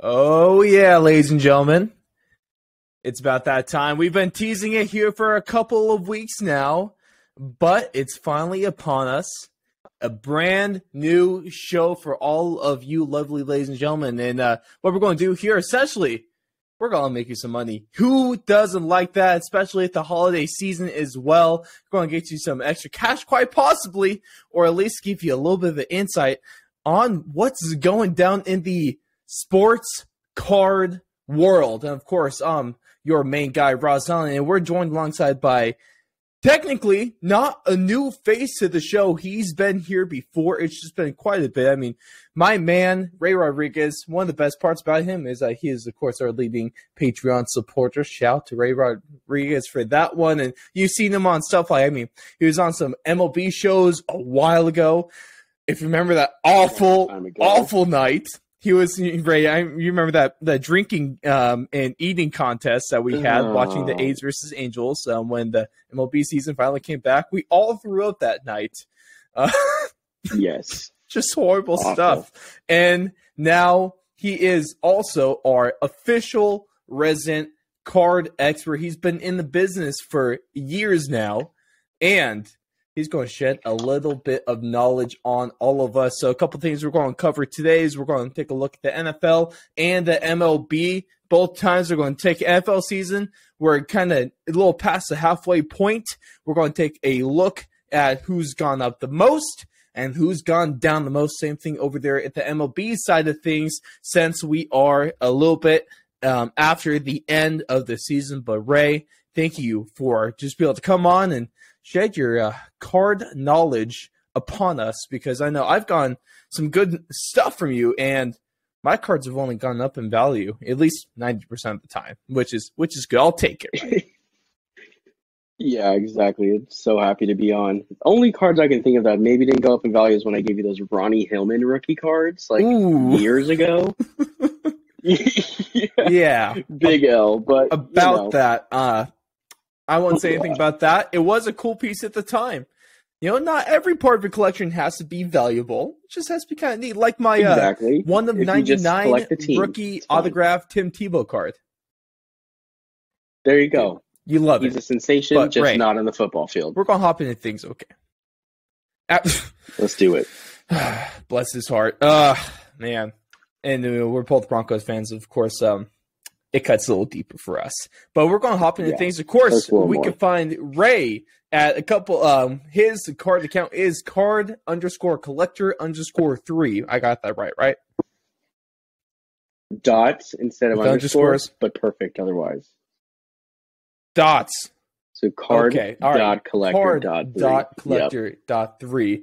Oh, yeah, ladies and gentlemen. It's about that time. We've been teasing it here for a couple of weeks now, but it's finally upon us. A brand new show for all of you lovely ladies and gentlemen. And what we're going to do here, essentially, we're going to make you some money. Who doesn't like that, especially at the holiday season as well? We're going to get you some extra cash, quite possibly, or at least give you a little bit of an insight on what's going down in the sports card world. And of course, your main guy, Roz Allen, and we're joined alongside by technically not a new face to the show. He's been here before. It's just been quite a bit. I mean, my man, Ray Rodriguez, one of the best parts about him is that he is, of course, our leading Patreon supporter. Shout out to Ray Rodriguez for that one. And you've seen him on stuff like, he was on some MLB shows a while ago. If you remember that awful night, he was Ray. You remember that drinking and eating contest that we had watching the A's versus Angels when the MLB season finally came back. We all threw up that night. Yes, just horrible stuff. And now he is also our official resident card expert. He's been in the business for years now, and he's going to shed a little bit of knowledge on all of us. So a couple things we're going to cover today is we're going to take a look at the NFL and the MLB. Both times we're going to take NFL season. We're kind of a little past the halfway point. We're going to take a look at who's gone up the most and who's gone down the most. Same thing over there at the MLB side of things, since we are a little bit after the end of the season. But Ray, thank you for just being able to come on and shed your card knowledge upon us, because I know I've gotten some good stuff from you, and my cards have only gone up in value at least 90% of the time, which is good. I'll take it. Right? Yeah, exactly. I'm so happy to be on. The only cards I can think of that maybe didn't go up in value is when I gave you those Ronnie Hillman rookie cards years ago. Yeah. Big L, but about that, I won't say anything about that. It was a cool piece at the time. Not every part of your collection has to be valuable. It just has to be kind of neat. Like my 1 of 99 rookie autographed Tim Tebow card. There you go. You love He's a sensation, just not on the football field. We're going to hop into things, okay? Let's do it. Bless his heart. Man. And we're both Broncos fans, of course. It cuts a little deeper for us. But we're going to hop into things. Of course, we can find Ray at a couple. His card account is card_collector_3. I got that right? Dots instead of underscores, but perfect otherwise. Dots. So card.collector.3.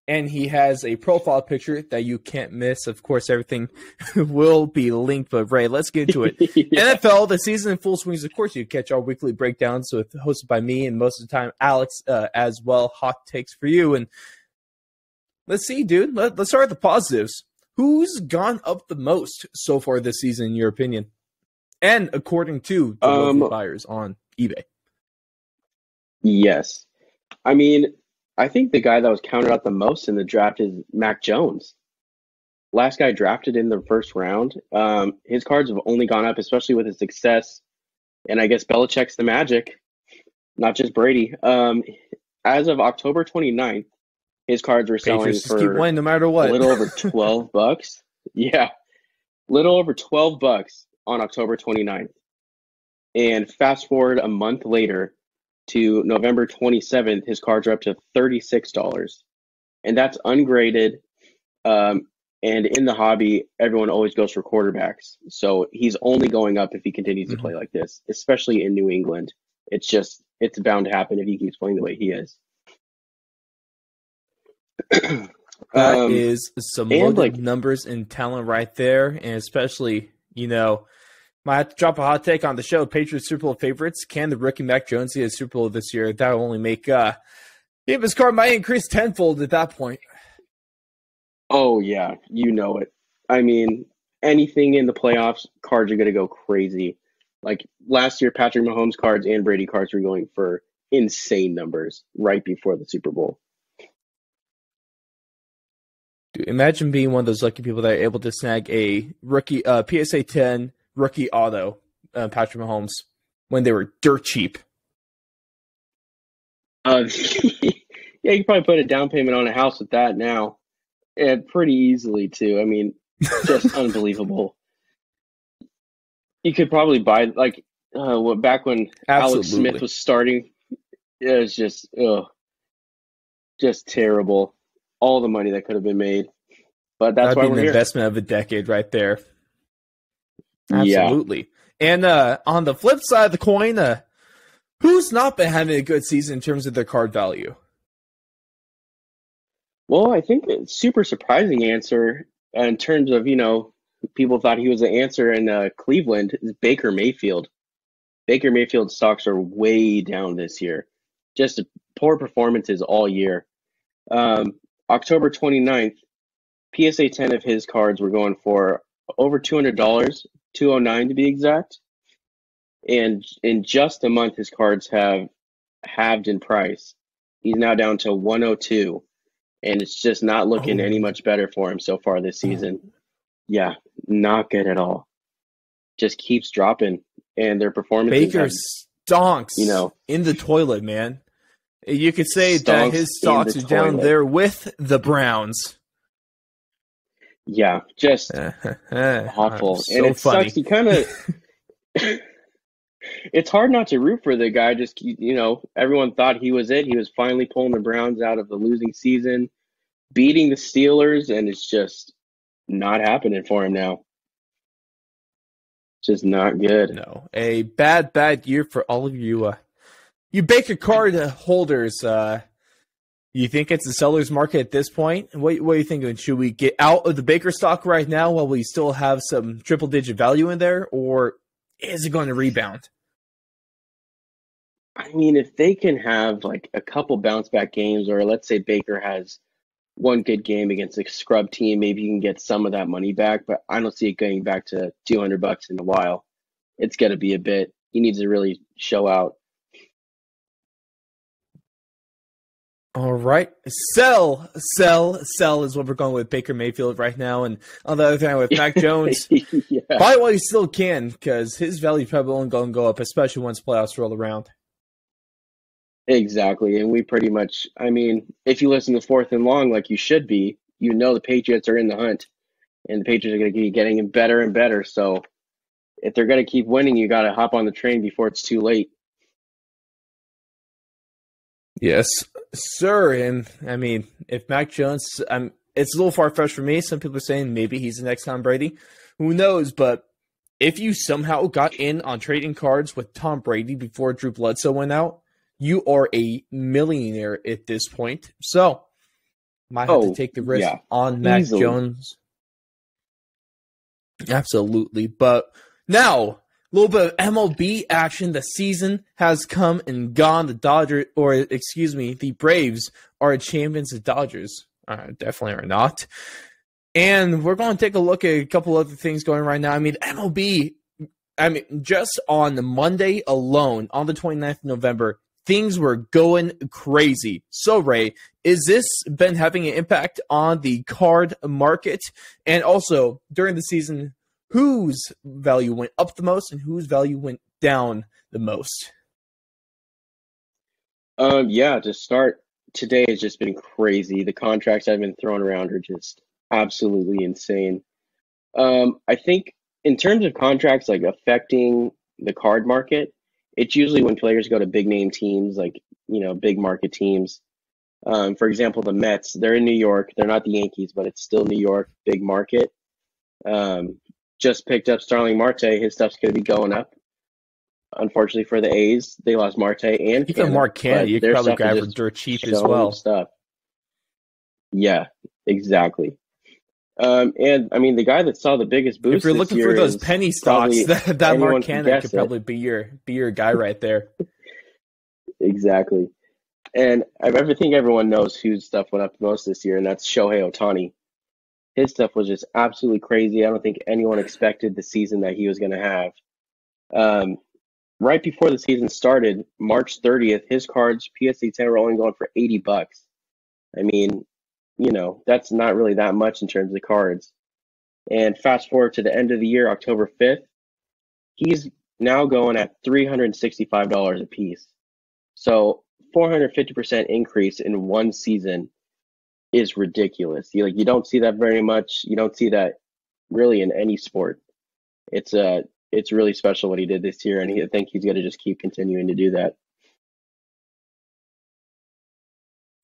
And he has a profile picture that you can't miss. Of course, everything will be linked. But Ray, let's get into it. NFL, the season in full swings. Of course, you catch our weekly breakdowns hosted by me and most of the time Alex as well. Hot takes for you. And let's see, dude. Let's start with the positives. Who's gone up the most so far this season, in your opinion? And according to the local buyers on eBay. Yes. I think the guy that was counted out the most in the draft is Mac Jones. Last guy drafted in the first round. His cards have only gone up, especially with his success. And I guess Belichick's the magic, not just Brady. As of October 29th, his cards were selling for keep winning no matter what. A little over $12. Yeah. Little over $12 on October 29th. And fast forward a month later, to November 27th, his cards are up to $36. And that's ungraded. And in the hobby, everyone always goes for quarterbacks. So he's only going up if he continues to play like this, especially in New England. It's bound to happen if he keeps playing the way he is. That is some loaded numbers and talent right there. And especially, might have to drop a hot take on the show. Patriots Super Bowl favorites. Can the rookie Mac Jones get a Super Bowl this year? That will only make his card might increase tenfold at that point. Oh, yeah. You know it. Anything in the playoffs, cards are going to go crazy. Like last year, Patrick Mahomes cards and Brady cards were going for insane numbers right before the Super Bowl. Dude, imagine being one of those lucky people that are able to snag a rookie PSA 10 rookie auto Patrick Mahomes when they were dirt cheap. Yeah, you could probably put a down payment on a house with that now, and pretty easily too. I mean, just unbelievable. You could probably buy back when Alex Smith was starting. It was just terrible. All the money that could have been made, but that's why we're here. That'd be an investment of a decade right there. Absolutely. Yeah. And on the flip side of the coin, who's not been having a good season in terms of their card value? Well, I think a super surprising answer in terms of, people thought he was the answer in Cleveland is Baker Mayfield. Baker Mayfield's stocks are way down this year. Just poor performances all year. October 29th, PSA 10 of his cards were going for over $200, $209 to be exact. And in just a month, his cards have halved in price. He's now down to 102, and it's just not looking any much better for him so far this season. Yeah, not good at all. Just keeps dropping, and their performances. Baker stonks, in the toilet, man. You could say that his stocks are down there with the Browns. Yeah, just awful. So and it funny. Sucks. He kind of it's hard not to root for the guy. Just, everyone thought he was it. He was finally pulling the Browns out of the losing season, beating the Steelers, and it's just not happening for him now. Just not good. No, a bad year for all of you Baker card holders. You think it's a seller's market at this point? What are you thinking? Should we get out of the Baker stock right now while we still have some triple-digit value in there, or is it going to rebound? I mean, if they can have like a couple bounce-back games, or let's say Baker has one good game against a scrub team, maybe you can get some of that money back, but I don't see it getting back to $200 in a while. It's going to be a bit. He needs to really show out. All right. Sell is what we're going with Baker Mayfield right now. And on the other hand, with Mac Jones, buy while you still can, because his value is probably only going to go up, especially once playoffs roll around. Exactly. And we pretty much, if you listen to Fourth and Long like you should be, the Patriots are in the hunt. And the Patriots are going to keep getting better and better. So if they're going to keep winning, you got to hop on the train before it's too late. Yes, sir. And if Mac Jones, it's a little far-fetched for me. Some people are saying maybe he's the next Tom Brady. Who knows? But if you somehow got in on trading cards with Tom Brady before Drew Bledsoe went out, you are a millionaire at this point. So might have to take the risk on Mac Jones. Absolutely. But now, a little bit of MLB action. The season has come and gone. The Braves are champions. The Dodgers definitely are not. And we're going to take a look at a couple other things going right now. MLB, just on Monday alone, on the 29th of November, things were going crazy. So, Ray, is this been having an impact on the card market? And also, during the season, whose value went up the most and whose value went down the most? To start, today has just been crazy. The contracts that have been thrown around are just absolutely insane. I think in terms of contracts like affecting the card market, it's usually when players go to big name teams, like, big market teams. For example, the Mets, they're in New York. They're not the Yankees, but it's still New York, big market. Just picked up Starling Marte. His stuff's going to be going up. Unfortunately for the A's, they lost Marte and even Mark Canada. You could probably grab for dirt cheap as well. Stuff. Yeah, exactly. The guy that saw the biggest boost. If you're looking for those penny stocks, that Mark Canada could probably be your guy right there. Exactly. And I think everyone knows whose stuff went up the most this year, and that's Shohei Ohtani. His stuff was just absolutely crazy. I don't think anyone expected the season that he was going to have. Right before the season started, March 30th, his cards, PSA 10, were only going for $80. that's not really that much in terms of cards. And fast forward to the end of the year, October 5th, he's now going at $365 a piece. So 450% increase in one season is ridiculous. You don't see that very much. You don't see that really in any sport. It's really special what he did this year, and I think he's going to just keep continuing to do that.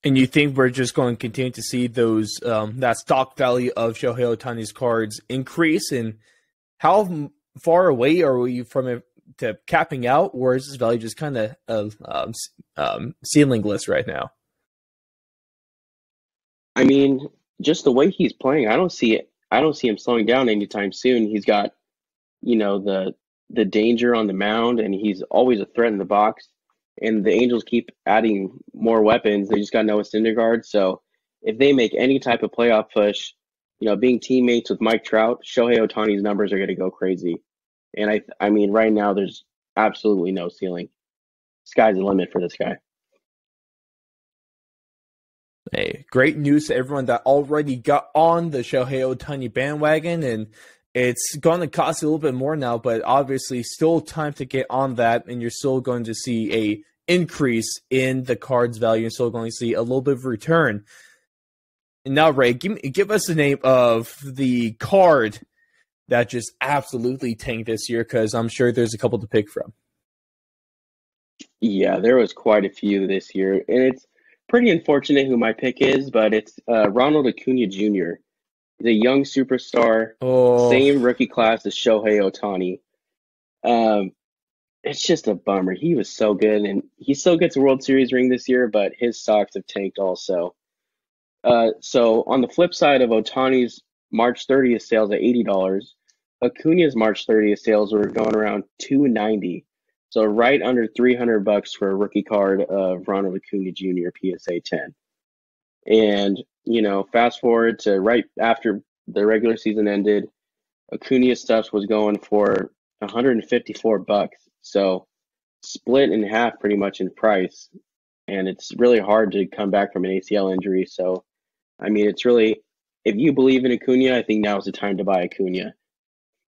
And you think we're just going to continue to see those that stock value of Shohei Ohtani's cards increase? And how far away are we from it to capping out, or is this value just kind of ceilingless right now? I mean, just the way he's playing, I don't see him slowing down anytime soon. He's got, the danger on the mound, and he's always a threat in the box. And the Angels keep adding more weapons. They just got Noah Syndergaard. So if they make any type of playoff push, being teammates with Mike Trout, Shohei Ohtani's numbers are going to go crazy. And I mean, right now there's absolutely no ceiling. Sky's the limit for this guy. Hey, great news to everyone that already got on the Shohei Ohtani bandwagon, and it's going to cost a little bit more now, but obviously still time to get on that, and you're still going to see a increase in the card's value. You're still going to see a little bit of return. And now, Ray, give us the name of the card that just absolutely tanked this year, because I'm sure there's a couple to pick from. Yeah, there was quite a few this year, and it's pretty unfortunate who my pick is, but it's Ronald Acuna Jr. He's a young superstar, same rookie class as Shohei Ohtani. It's just a bummer. He was so good, and he still gets a World Series ring this year, but his stocks have tanked also. So on the flip side of Ohtani's March 30th sales at $80, Acuna's March 30th sales were going around $290. So right under $300 for a rookie card of Ronald Acuna Jr. PSA 10. And, fast forward to right after the regular season ended, Acuna's stuff was going for $154. So split in half pretty much in price. And it's really hard to come back from an ACL injury. So, I mean, it's really, if you believe in Acuna, I think now is the time to buy Acuna.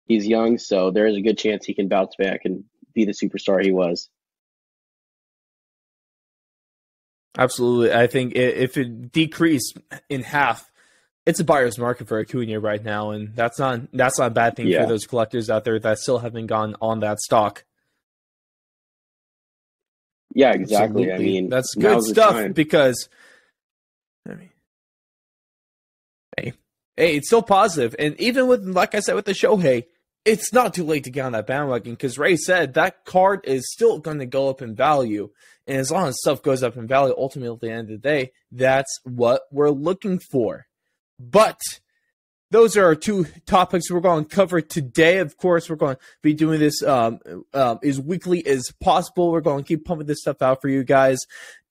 He's young, so there is a good chance he can bounce back and be the superstar he was. Absolutely. I think if it decreased in half, it's a buyer's market for Acuna right now, and that's not a bad thing for those collectors out there that still haven't gone on that stock. Yeah, exactly. Absolutely. I mean, that's good stuff because hey, it's still positive. And even with, like I said, with the Shohei, it's not too late to get on that bandwagon, because Ray said that card is still going to go up in value. And as long as stuff goes up in value, ultimately at the end of the day, that's what we're looking for. But those are our two topics we're going to cover today. Of course, we're going to be doing this as weekly as possible. We're going to keep pumping this stuff out for you guys.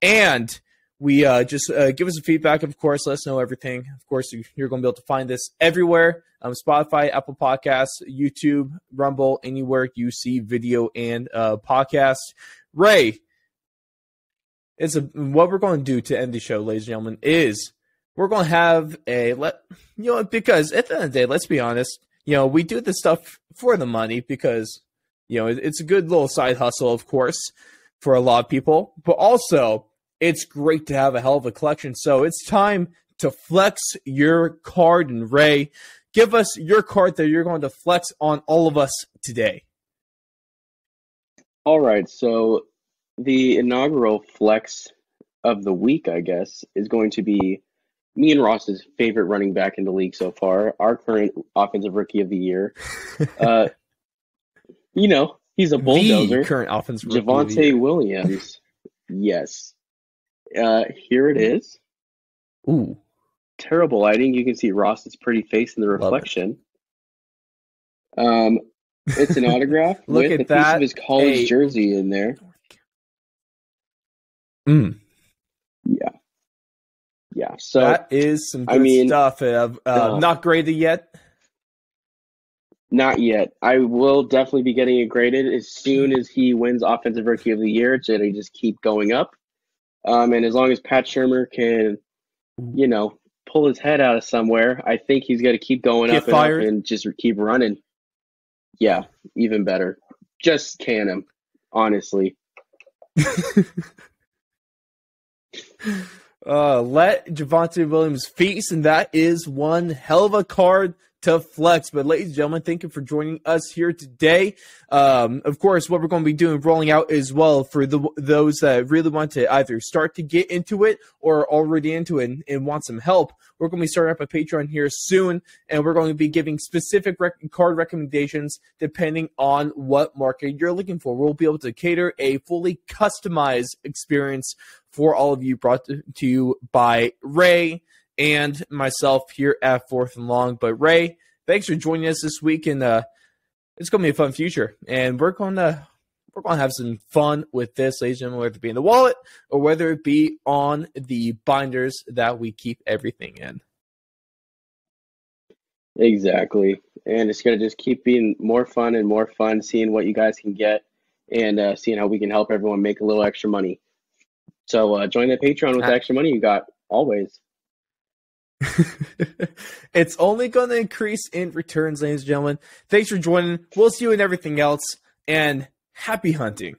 And we just give us some feedback, of course. Let us know everything. Of course, you're going to be able to find this everywhere. Spotify, Apple Podcasts, YouTube, Rumble, anywhere you see video and podcast. Ray, what we're going to do to end the show, ladies and gentlemen, is we're going to have because at the end of the day, let's be honest, we do this stuff for the money because, it's a good little side hustle, of course, for a lot of people, but also it's great to have a hell of a collection. So it's time to flex your card. And Ray, give us your card that you're going to flex on all of us today. All right. So the inaugural flex of the week, I guess, is going to be me and Ross's favorite running back in the league so far, our current offensive rookie of the year. He's a bulldozer. The current offensive rookie Javonte Williams. Yes. Here it is. Ooh. Terrible lighting. You can see Ross's pretty face in the reflection. It's an autograph with a piece of his college jersey in there. Yeah. So that is some good stuff. Not graded yet. Not yet. I will definitely be getting it graded as soon as he wins Offensive Rookie of the Year. It's going to just keep going up. And as long as Pat Shurmur can, pull his head out of somewhere. I think he's got to keep going Get up fired. and up and just keep running. Yeah, even better. Just can him, honestly. Let Javonte Williams feast, and that is one hell of a card to flex. But ladies and gentlemen, thank you for joining us here today. Of course, what we're going to be doing, rolling out as well for those that really want to either start to get into it or already into it and want some help. We're going to be starting up a Patreon here soon, and we're going to be giving specific card recommendations depending on what market you're looking for. We'll be able to cater a fully customized experience for all of you, brought to you by Ray and myself here at Fourth and Long. But Ray, thanks for joining us this week, and it's going to be a fun future, and we're going to have some fun with this, ladies and gentlemen, whether it be in the wallet or whether it be on the binders that we keep everything in. Exactly, and it's going to just keep being more fun and more fun, seeing what you guys can get and seeing how we can help everyone make a little extra money. So join the Patreon with the extra money you got, always. It's only going to increase in returns, ladies and gentlemen. Thanks for joining. We'll see you in everything else, and happy hunting.